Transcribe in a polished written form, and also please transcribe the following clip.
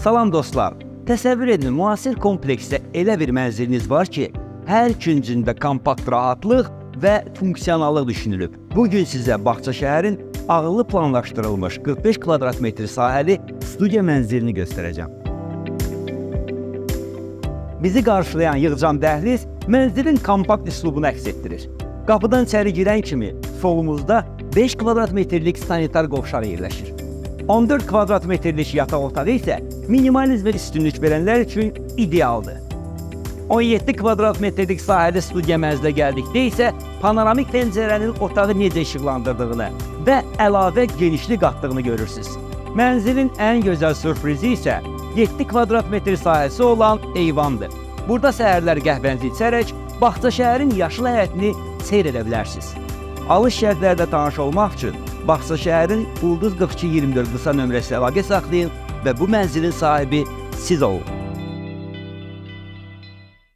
Salam dostlar, təsəvvür edin, müasir kompleksdə elə bir mənziliniz var ki, hər küncündə kompakt rahatlıq və funksionallıq düşünülüb. Bugün sizə Bağçaşəhərin ağıllı planlaşdırılmış 45 kvadrat metr sahəli studiya mənzilini göstərəcəm. Bizi qarşılayan yığcam dəhliz mənzilin kompakt üslubunu əks etdirir. Qapıdan içəri girən kimi solumuzda 5 kvadrat metrlik sanitar qovşağı yerləşir. 14 kvadrat metrlik yataq otağı isə minimalizm və üstünlük verənlər üçün idealdır. 17 kvadrat metrlik sahəli studiya mənzilə gəldikdə isə panoramik pəncərənin otağı necə işıqlandırdığını və əlavə genişlik qatdığını görürsünüz. Mənzilin ən gözəl sürprizi isə 7 kvadrat metr sahəsi olan eyvandır. Burada səhərlər qəhvənizi içərək Bağçaşəhərin yaşıl həyətini seyr edə bilərsiniz. Alış şərtlərdə tanış olmaq üçün Bağçaşəhərin Ulduz 4224 qısa nömrəsi əlaqə saxlayın və bu mənzilin sahibi siz olun.